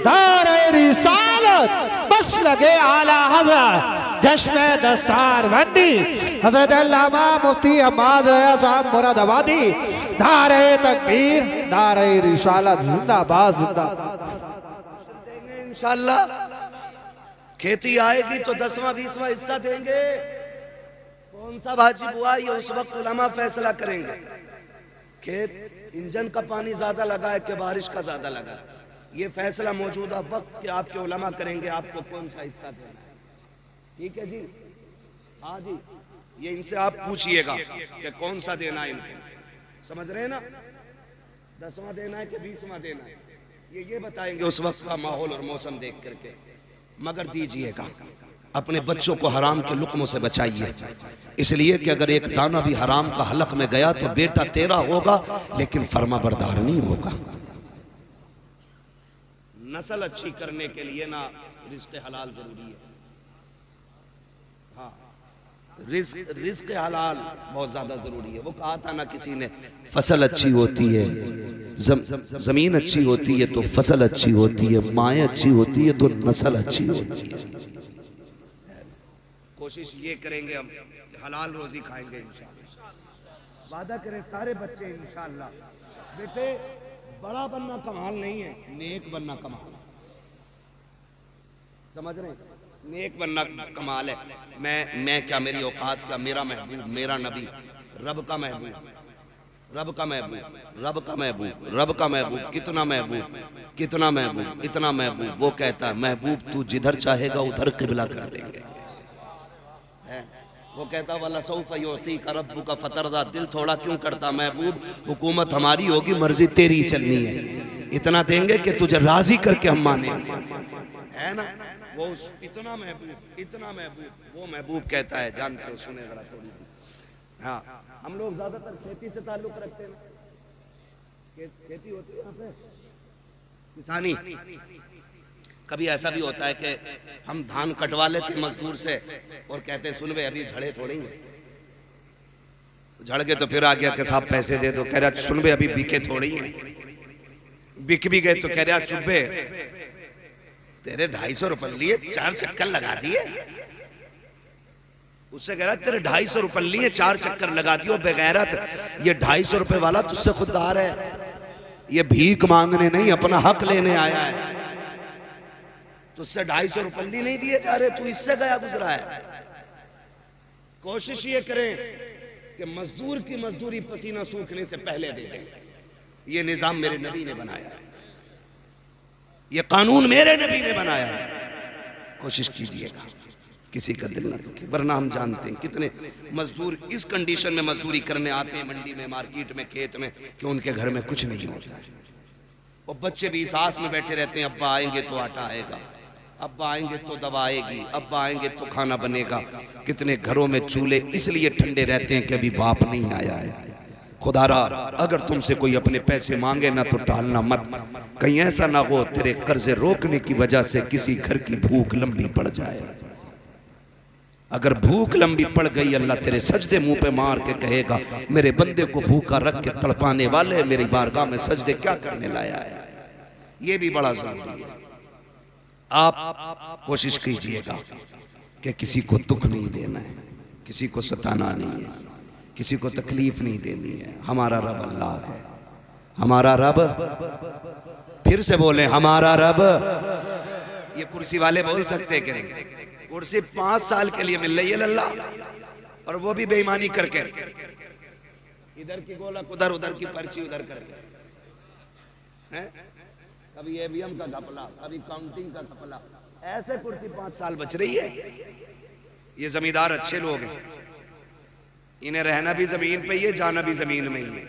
नारे रिसालत, मसलक लगे आला हज़रत जश्न दस्तार बंदी हज़रत अल्लामा मुफ्ती अहमद साहब मुरादाबादी नारे तकबीर नारे रिसालत जिंदाबाद जिंदाबाद। इंशाअल्लाह खेती आएगी तो 10वां 20वां हिस्सा देंगे। कौन सा भाजी बुआ ये उस वक्त उलमा फैसला करेंगे। खेत इंजन का पानी ज्यादा लगा है कि बारिश का ज्यादा लगा है, ये फैसला मौजूदा वक्त के आपके उलमा करेंगे आपको कौन सा हिस्सा देना है। ठीक है जी, हाँ जी, ये इनसे आप पूछिएगा कि कौन सा देना है इनको, समझ रहे हैं ना, 10वां देना है कि 20वां देना है, ये बताएंगे उस वक्त का माहौल और मौसम देख करके। मगर दीजिएगा, अपने बच्चों को हराम के लुक्मों से बचाइए, इसलिए कि अगर एक दाना भी हराम का हलक में गया तो बेटा तेरा होगा लेकिन फर्मा बरदार नहीं होगा। नस्ल अच्छी करने के लिए ना रिज़्क़ हलाल जरूरी है। हाँ, रिज़्क़ हलाल बहुत ज्यादा जरूरी है। वो कहा था ना किसी ने, फसल अच्छी होती है, जमीन अच्छी होती है तो फसल अच्छी होती है, माएँ अच्छी होती है तो नस्ल अच्छी होती है। कोशिश ये करेंगे हम हलाल रोजी खाएंगे इंशाअल्लाह, वादा करें सारे बच्चे इंशाअल्लाह। बेटे बड़ा बनना कमाल नहीं है, नेक बनना कमाल, समझ रहे हैं, नेक बनना कमाल है। मैं क्या, मेरी औकात क्या, मेरा महबूब, मेरा नबी, रब का महबूब, रब का महबूब, रब का महबूब, रब का महबूब, कितना महबूब, कितना महबूब, इतना महबूब। वो कहता है महबूब तू जिधर चाहेगा उधर किबला कर देंगे। वो कहता वाला सौफ योती का रब्बु का फतरदा, दिल थोड़ा क्यों करता महबूब, हुकूमत हमारी होगी मर्जी तेरी चलनी है, इतना देंगे कि तुझे राजी करके हम माने, है ना। वो इतना महबूब, इतना महबूब, वो महबूब कहता है, जानते हो, सुने जरा थोड़ी सी। हाँ, हम लोग ज्यादातर खेती से ताल्लुक रखते हैं, खेती होती है यहाँ पे, किसानी। कभी ऐसा भी होता है कि हम धान कटवा लेते मजदूर से और कहते हैं सुन बे अभी झड़े थोड़े ही हैं, झड़ गए तो फिर आ गया कि साहब पैसे दे दो, कह रहा सुन बे अभी बिके थोड़े ही हैं, बिक भी गए तो कह रहा चुप्पे तेरे 250 रुपए लिए 4 चक्कर लगा दिए, उससे कह रहा तेरे 250 रुपए लिए 4 चक्कर लगा दियो बेगैरत, ये 250 रुपए वाला तुझसे खुददार है, ये भीख मांगने नहीं अपना हक लेने आया है, तुझसे 250 रुपए नहीं दिए जा रहे, तू इससे गया गुजरा है। कोशिश ये करें कि मजदूर की मजदूरी पसीना सूखने से पहले दे दें, ये निजाम मेरे नबी ने बनाया है, ये कानून मेरे नबी ने बनाया है। कोशिश कीजिएगा किसी का दिल ना दुखे, वरना हम जानते हैं कितने मजदूर इस कंडीशन में मजदूरी करने आते हैं मंडी में, मार्केट में, खेत में, कि उनके घर में कुछ नहीं होता है, और बच्चे भी इस आस में बैठे रहते हैं अब्बा आएंगे तो आटा आएगा, अब्बा आएंगे तो दवा आएगी, अब्बा आएंगे तो खाना बनेगा। कितने घरों में चूल्हे इसलिए ठंडे रहते हैं कि अभी बाप नहीं आया है। खुदारा अगर तुमसे कोई अपने पैसे मांगे ना तो टालना मत, कहीं ऐसा ना हो तेरे कर्जे रोकने की वजह से किसी घर की भूख लंबी पड़ जाए। अगर भूख लंबी पड़ गई अल्लाह तेरे सजदे मुंह पे मार के कहेगा मेरे बंदे को भूखा रख के तड़पाने वाले मेरी बारगाह में सजदे क्या करने लाया है। ये भी बड़ा जरूरी है। आप कोशिश कीजिएगा कि किसी को दुख नहीं देना है, किसी को सताना नहीं है, किसी को तकलीफ नहीं देनी है। हमारा रब अल्लाह है, हमारा रब, फिर से बोले हमारा रब। ये कुर्सी वाले बोल सकते हैं कि नहीं, कुर्सी 5 साल के लिए मिल रही है लल्ला, और वो भी बेईमानी करके, इधर की गोलक उधर, उधर की पर्ची उधर करके, हैं? कभी एवीएम का घपला, कभी काउंटिंग का घपला, ऐसे कुर्सी 5 साल बच रही है। ये जमींदार अच्छे लोग हैं, इन्हें रहना भी जमीन पे ही है, जाना भी जमीन में ही है।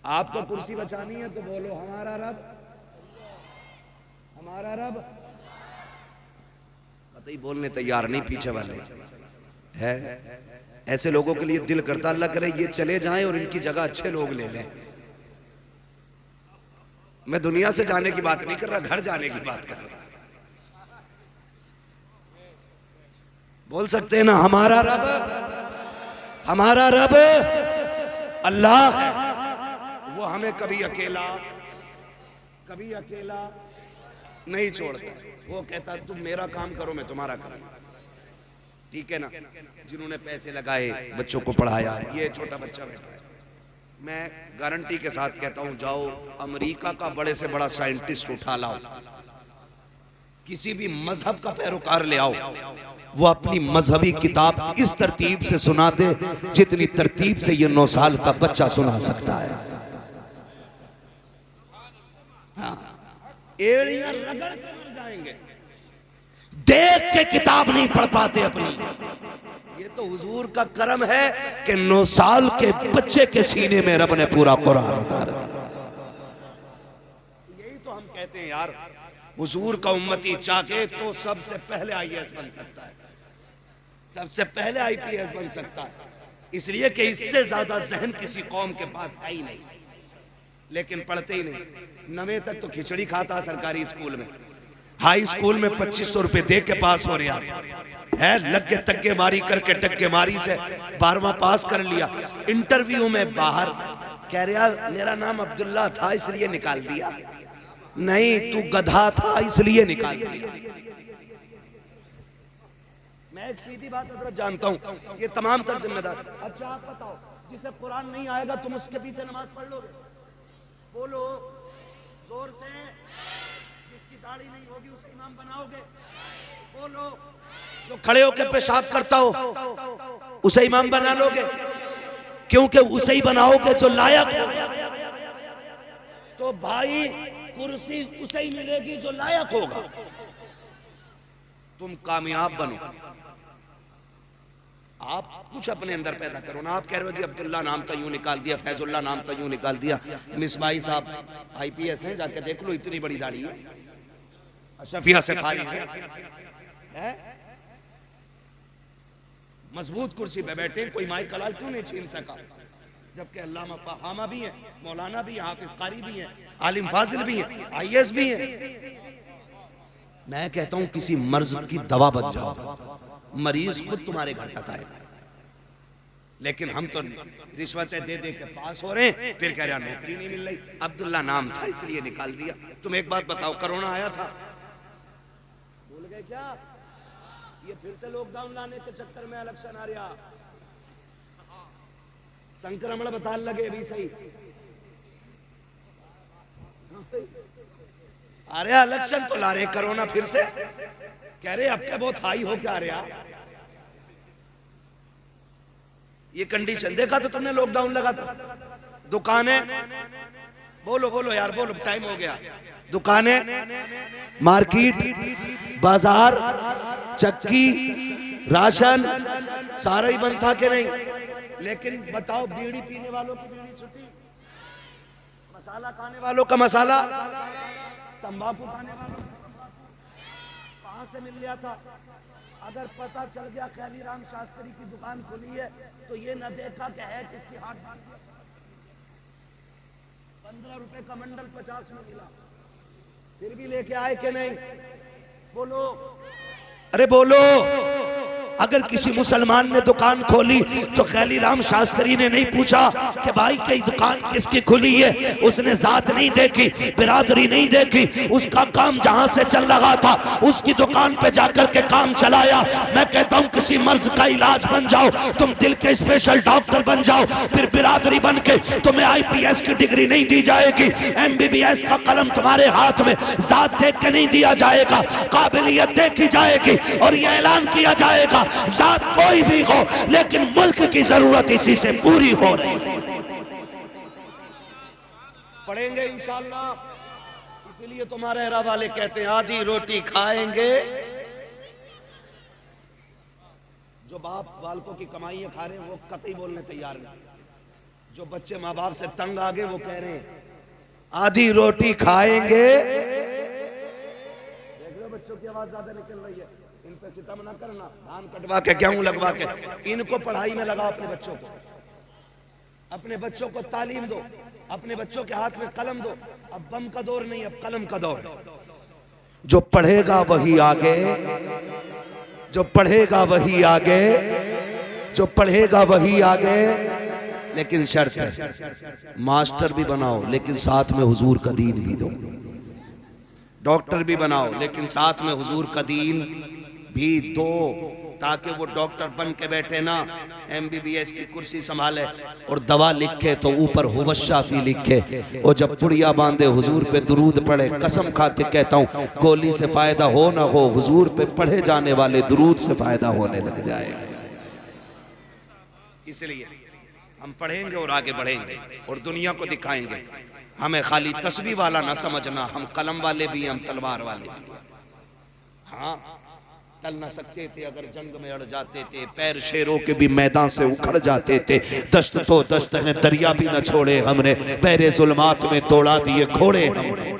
आपको कुर्सी बचानी है तो बोलो हमारा रब, हमारा रब। कतई बोलने तैयार नहीं पीछे वाले है। ऐसे लोगों के लिए दिल करता अल्लाह करे ये चले जाएं और इनकी जगह अच्छे लोग ले लें। मैं दुनिया से जाने की बात नहीं कर रहा, घर जाने की बात कर रहा। बोल सकते हैं ना हमारा रब, हमारा रब अल्लाह है। वो हमें कभी अकेला नहीं छोड़ता। वो कहता तुम मेरा काम करो मैं तुम्हारा करूँ, ठीक है ना। जिन्होंने पैसे लगाए बच्चों को पढ़ाया, ये छोटा बच्चा बैठा है, मैं गारंटी के साथ कहता हूं जाओ अमेरिका का बड़े से बड़ा साइंटिस्ट उठा लाओ, किसी भी मजहब का पैरोकार ले आओ, वो अपनी मजहबी किताब इस तरतीब से सुना दे जितनी तरतीब से ये 9 साल का बच्चा सुना सकता है। हाँ, एड़ियां रगड़ के मर जाएंगे, देख के किताब नहीं पढ़ पाते अपनी। ये तो हुजूर का करम है कि 9 साल के बच्चे के सीने में रब ने पूरा कुरान उतार दिया। यही तो हम कहते हैं यार, हुजूर का उम्मती चाहे तो सबसे पहले IAS बन सकता है, सबसे पहले IPS बन सकता है, इसलिए कि इससे ज्यादा जहन किसी कौम के पास है ही नहीं, लेकिन पढ़ते ही नहीं। 9वीं तक तो खिचड़ी खाता सरकारी स्कूल में, हाई स्कूल में 2500 रुपए दे के पास हो रहा है, लग के तक्के मारी करके टक्के मारी से 12वां पास कर लिया। इंटरव्यू में बाहर कह रहा मेरा नाम अब्दुल्ला था इसलिए निकाल दिया, नहीं तू गधा था इसलिए निकाल दिया। मैं एक सीधी बात हजरत जानता हूं, ये तमाम तर जिम्मेदार। अच्छा आप बताओ, जिसे कुरान नहीं आएगा तुम उसके पीछे नमाज पढ़ लोगे? बोलो जोर से। जिसकी दाढ़ी नहीं होगी उसे इमाम बनाओगे? बोलो। जो खड़े होकर पेशाब करता हो उसे इमाम बना लोगे? क्योंकि उसे ही बनाओगे जो लायक होगा। तो भाई कुर्सी उसे ही मिलेगी जो लायक होगा। तुम कामयाब बनो, आप कुछ अपने अंदर पैदा करो ना। आप कह रहे हो जी अब्दुल्ला नाम तो यूं निकाल दिया, फैजुल्ला नाम तो यूं निकाल दिया। मिसबाई साहब IPS हैं, जाके देख लो, इतनी बड़ी दाढ़ी है, अशफिया से फारिग है, मजबूत कुर्सी पे बैठे, कोई माई कलाल क्यों नहीं छीन सका? जबकि अल्लामा फहामा भी है, मौलाना भी है, हाफिज कारी भी है, आलिम फाजिल भी है, IAS भी है। मैं कहता हूं किसी मर्ज की दवा बन जाओ, मरीज खुद तुम्हारे घर तक आएगा। लेकिन हम तो रिश्वतें दे दे के पास हो रहे हैं, फिर कह रहे नौकरी नहीं मिल रही, अब्दुल्ला नाम था इसलिए निकाल दिया। तुम एक बात बताओ, कोरोना आया था, भूल गए क्या? ये फिर से लॉकडाउन लाने के चक्कर में इलेक्शन आ रहा, संक्रमण बताने लगे भी सही। अरे इलेक्शन तो ला रहे, कोरोना फिर से कह रहे अब क्या बहुत हाई हो क्या रहा। ये कंडीशन देखा तो तुमने, लॉकडाउन लगा था, दुकानें, बोलो बोलो यार बोलो, टाइम हो गया। दुकानें, मार्केट, बाजार, चक्की, राशन सारा ही बंद था कि नहीं? लेकिन बताओ, बीड़ी पीने वालों की बीड़ी छुट्टी, मसाला खाने वालों का मसाला, तंबाकू खाने वालों का कहां से मिल गया था? अगर पता चल गया ख्याली राम शास्त्री की दुकान खुली है तो ये न देखा कि है किसकी हाथ बांध दिया। 15 रुपए का मंडल 50 में मिला, फिर भी लेके आए कि नहीं? बोलो, अरे बोलो। अगर किसी मुसलमान ने दुकान खोली तो ख्याली राम शास्त्री ने नहीं पूछा कि भाई कई दुकान किसकी खुली है, उसने जात नहीं देखी, बिरादरी नहीं देखी, उसका काम जहां से चल रहा था उसकी दुकान पे जाकर के काम चलाया। मैं कहता हूं किसी मर्ज का इलाज बन जाओ, तुम दिल के स्पेशल डॉक्टर बन जाओ, फिर बिरादरी बन के तुम्हें IPS की डिग्री नहीं दी जाएगी, MBBS का कलम तुम्हारे हाथ में जात देख के नहीं दिया जाएगा, काबिलियत देखी जाएगी और यह ऐलान किया जाएगा जात कोई भी हो लेकिन मुल्क की जरूरत इसी से पूरी हो रही। पढ़ेंगे इंशाअल्लाह, इसीलिए तुम्हारे एरा वाले कहते हैं आधी रोटी खाएंगे। जो बाप बालकों की कमाइयां खा रहे हैं वो कतई बोलने तैयार नहीं। जो बच्चे माँ बाप से तंग आ गए वो कह रहे हैं आधी रोटी खाएंगे। देख लो बच्चों की आवाज ज्यादा निकल रही है, इन पे सितम ना करना, धान कटवा के गेहूं लगवा के, इनको पढ़ाई में लगाओ। अपने बच्चों को, अपने बच्चों को तालीम दो, अपने बच्चों के हाथ में कलम दो। अब बम का दौर नहीं, अब कलम का दौर है। जो पढ़ेगा वही आगे, जो पढ़ेगा वही आगे, जो पढ़ेगा वही आगे। लेकिन शर्त है मास्टर भी बनाओ लेकिन साथ में हुजूर का दीन भी दो। डॉक्टर भी बनाओ, लेकिन साथ में हुजूर का दीन भी दो, ताकि वो डॉक्टर बन के बैठे ना MBBS की कुर्सी संभाले और दवा लिखे तो ऊपर हुवशाफी लिखे, और जब पुड़िया बांधे हुजूर पे दुरूद पढ़े। कसम खा के कहता हूँ, गोली से फायदा हो ना हो, हुजूर पे पढ़े जाने वाले दुरूद से फायदा होने लग जाएगा। इसलिए हम पढ़ेंगे और आगे बढ़ेंगे और दुनिया को दिखाएंगे। हमें खाली तस्बीह वाला ना समझना, हम कलम वाले भी हैं, हम तलवार वाले भी हैं। हाँ, चल ना सकते थे अगर जंग में अड़ जाते थे, पैर शेरों के भी मैदान से उखड़ जाते थे। दश्त तो दश्त है, दरिया भी न छोड़े हमने, पैरे जुल्मात में तोड़ा दिए घोड़े हमने।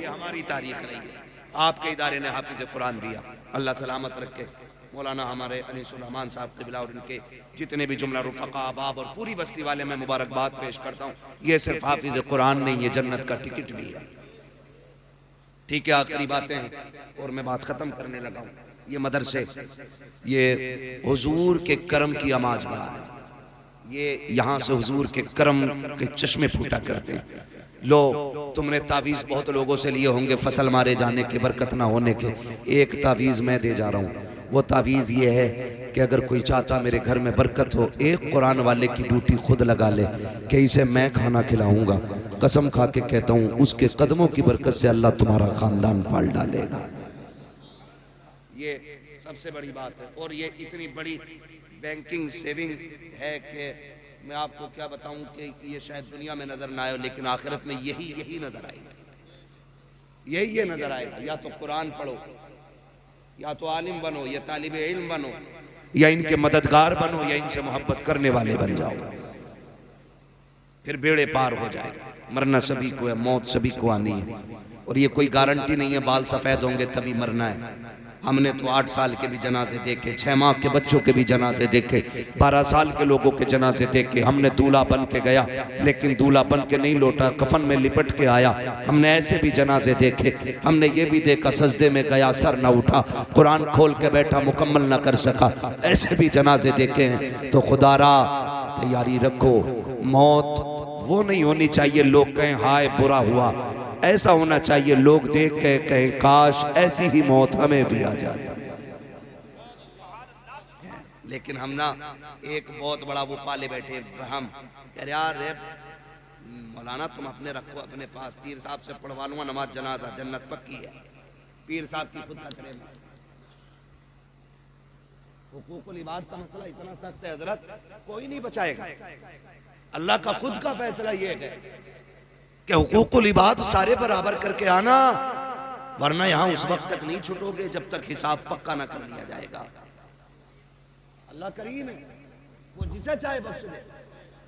ये हमारी तारीख रही है। आपके इदारे ने हाफिज कुरान दिया, अल्लाह सलामत रखे। मौलाना हमारे अनीसुल-रहमान साहब क़िबला और इनके जितने भी जुमला रुफ़क़ा अहबाब और पूरी बस्ती वाले मैं मुबारकबाद पेश करता हूँ। ये सिर्फ हाफिज कुरान नहीं, ये जन्नत का टिकट भी है। ठीक है, आखिरी बातें हैं और मैं बात ख़त्म करने लगा हूँ। ये मदरसे, ये हुजूर के करम की आमाजगाह है। ये यहाँ से हुजूर के करम के चश्मे फूटा करते हैं। लो, तुमने तावीज़ बहुत लोगों से लिए होंगे फसल मारे जाने के, बरकत ना होने के। एक तावीज़ मैं दे जा रहा हूँ। वो तावीज़ ये है कि अगर कोई चाहता मेरे घर में बरकत हो, एक कुरान वाले की ड्यूटी खुद लगा ले कि इसे मैं खाना खिलाऊंगा। कसम खा के कहता हूँ, उसके कदमों की बरकत से अल्लाह तुम्हारा ख़ानदान पाल डालेगा। ये सबसे बड़ी बात है। और ये इतनी बड़ी बैंकिंग सेविंग है कि मैं आपको क्या बताऊं कि ये शायद दुनिया में नजर ना आए, लेकिन आखिरत में यही नजर आएगा, यही नजर आएगा। या तो कुरान पढ़ो, या तो आलिम बनो, या तालिब इल्म बनो, या इनके मददगार बनो, या इनसे मोहब्बत करने वाले बन जाओ, फिर बेड़े पार हो जाएगा। मरना सभी को है, मौत सभी को आनी है, और ये कोई गारंटी नहीं है बाल सफेद होंगे तभी मरना है। हमने तो 8 साल के भी जनाजे देखे, 6 माह के बच्चों के भी जनाजे देखे, 12 साल के लोगों के जनाजे देखे। हमने दूल्हा बन के गया, लेकिन दूल्हा बन के नहीं लौटा, कफन में लिपट के आया। हमने ऐसे भी जनाजे देखे। हमने ये भी देखा सजदे में गया, सर न उठा, कुरान खोल के बैठा, मुकम्मल न कर सका। ऐसे भी जनाजे देखे हैं। तो खुदारा तैयारी रखो। मौत वो नहीं होनी चाहिए लोग कहें हाय बुरा हुआ, ऐसा होना चाहिए लोग देख के कहें काश ऐसी ही मौत हमें भी आ जाती। लेकिन हम ना एक बहुत बड़ा वो पाले बैठे, हम कह रहे यार मौलाना तुम अपने रखो अपने पास, पीर साहब से पढ़वा लूंगा नमाज जनाजा, जन्नत पक्की है। पीर साहब की खुद का करें। हुकूकुल इबाद का मसला इतना सख्त है हजरत, कोई नहीं बचाएगा। अल्लाह का खुद का फैसला ये है कि हुकूकुल इबाद सारे बराबर करके आना, वरना यहां उस वक्त तक नहीं छूटोगे जब तक हिसाब पक्का ना कर लिया जाएगा। अल्लाह करीम है, वो जिसे चाहे बख्श दे,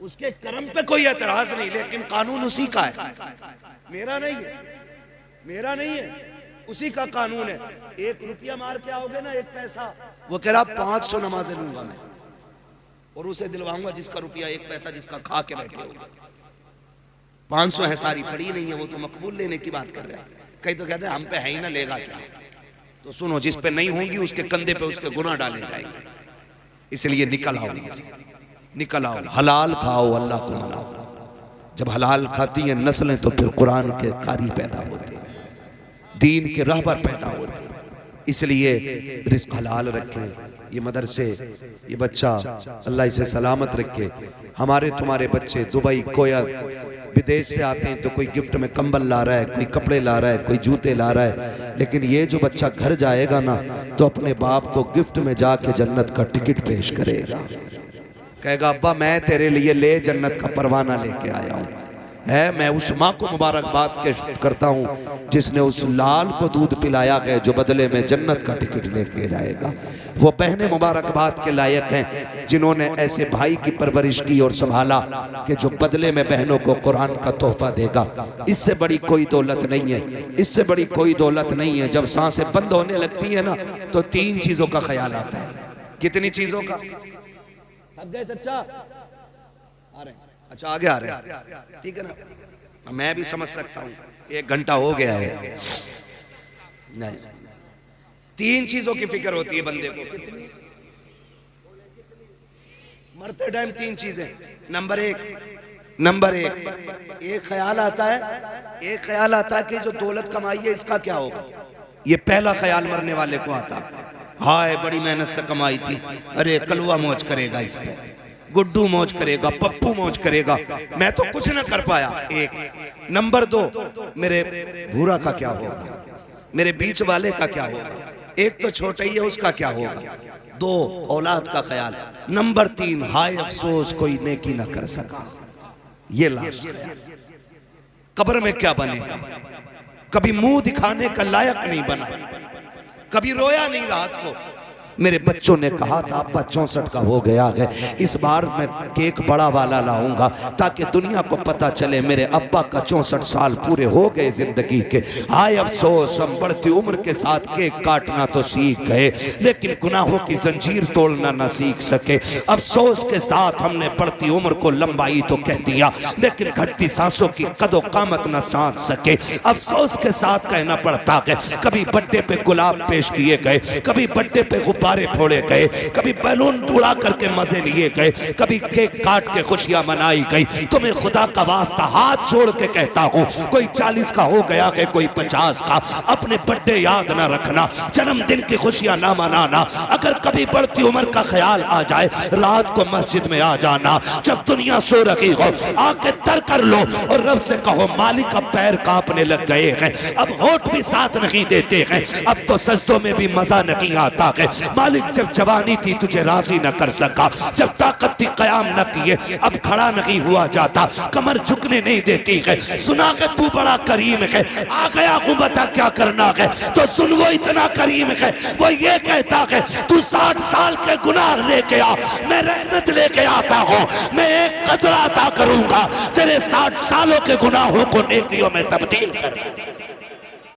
उसके करम पे कोई एतराज नहीं, लेकिन कानून उसी का है, मेरा नहीं है, मेरा नहीं है, उसी का कानून है। 1 रुपया मार के आओगे ना, 1 पैसा, वो कह रहा 500 नमाजें लूंगा मैं और उसे दिलवाऊंगा जिसका रुपया 1 पैसा जिसका खा के बैठे होगा। 500 है, सारी पड़ी नहीं है, वो तो मकबूल लेने की बात कर रहा है। कई तो कहते हैं हम पे है ही ना, लेगा क्या। तो सुनो, जिस पे नहीं होंगी उसके कंधे पे उसके गुनाह डाले जाएंगे। इसलिए निकल आओ, निकल आओ, हलाल खाओ, अल्लाह को मनाओ। जब हलाल खाती है नस्लें तो फिर कुरान के कारी पैदा होते, दीन के रहबर पैदा होते। इसलिए रिस्क हलाल रखें। ये मदरसे, ये बच्चा अल्लाह इसे सलामत रखे। हमारे तुम्हारे बच्चे दुबई कोया विदेश से आते हैं तो कोई गिफ्ट में कंबल ला रहा है, कोई कपड़े ला रहा है, कोई जूते ला रहा है, लेकिन ये जो बच्चा घर जाएगा ना तो अपने बाप को गिफ्ट में जाके जन्नत का टिकट पेश करेगा, कहेगा अब्बा मैं तेरे लिए ले जन्नत का परवाना लेके आया हूँ। है, मैं उस माँ को मुबारकबाद करता हूँ जिसने उस लाल को दूध पिलाया है जो बदले में जन्नत का टिकट लेके जाएगा। वो बहनें मुबारकबाद के लायक हैं जिन्होंने ऐसे भाई की परवरिश की और संभाला कि जो बदले में बहनों को कुरान का तोहफा देगा। इससे बड़ी कोई दौलत नहीं है, इससे बड़ी कोई दौलत नहीं है। जब सांसें बंद होने लगती है ना तो 3 चीजों का ख्याल आता है। कितनी चीजों का? थक गए चचा? आ रहे, अच्छा आगे आ रहे हैं, ठीक है ना, मैं भी समझ सकता हूँ 1 घंटा हो गया है। नहीं, 3 चीजों की फिक्र होती है बंदे को। मरते टाइम 3 चीजें। नंबर 1 नंबर एक ख्याल आता है कि जो दौलत कमाई है इसका क्या होगा। ये पहला ख्याल मरने वाले को आता, हाय बड़ी मेहनत से कमाई थी, अरे कलवा मौज करेगा इस पे, गुड्डू मौज करेगा, पप्पू मौज करेगा, मैं तो कुछ ना कर पाया। एक नंबर 2, मेरे भूरा का क्या होगा, मेरे बीच वाले का क्या होगा, एक तो छोटा ही है उसका क्या होगा। 2 औलाद का ख्याल। नंबर 3, हाय अफसोस कोई नेकी ना कर सका। ये लास्ट ख्याल। कब्र में क्या बनेगा, कभी मुंह दिखाने का लायक नहीं बना, कभी रोया नहीं रात को। मेरे बच्चों ने कहा था अब्बा 64 का हो गया है, इस बार मैं केक बड़ा वाला लाऊंगा ताकि दुनिया को पता चले मेरे अब्बा का 64 साल पूरे हो गए जिंदगी के। हाय अफसोस हम बढ़ती उम्र के साथ केक काटना तो सीख गए लेकिन गुनाहों की जंजीर तोड़ना ना सीख सके। अफसोस के साथ हमने बढ़ती उम्र को लंबाई तो कह दिया लेकिन घटती सांसों की कदो कामत ना साध सके। अफसोस के साथ कहना पड़ता है कभी बर्थडे पे गुलाब पेश किए गए, कभी बर्थडे पे गुब्बारे फोड़े गए, कभी बैलून उड़ा करके मजे लिए गए, कभी केक काट के खुशियां मनाई गई। तुम्हें खुदा का वास्ता हाथ जोड़ के कहता हूं, कोई 40 का हो गया है कोई 50 का, अपने बर्थडे याद ना रखना, जन्मदिन की खुशियां ना मनाना। अगर कभी बढ़ती उम्र का ख्याल आ जाए रात को मस्जिद में आ जाना, जब दुनिया सो रही हो आके तर कर लो और रब से कहो मालिक का पैर कांपने लग गए हैं, अब होठ भी साथ नहीं देते हैं, अब तो सजदों में भी मजा नहीं आता है। मालिक जब जवानी थी तुझे राजी न कर सका, जब ताकत थी कयाम न किए, अब खड़ा नहीं हुआ जाता, कमर झुकने नहीं देती है। सुना है तू बड़ा करीम है, आ गया हूं बता क्या करना है, तो सुन वो इतना करीम है, वो ये कहता है तू 60 साल के गुनाह लेके आ, मैं रहमत लेके आता हूं, मैं एक कतरा अता करूंगा, तेरे 60 सालों के गुनाहों को नेकियों में तब्दील कर।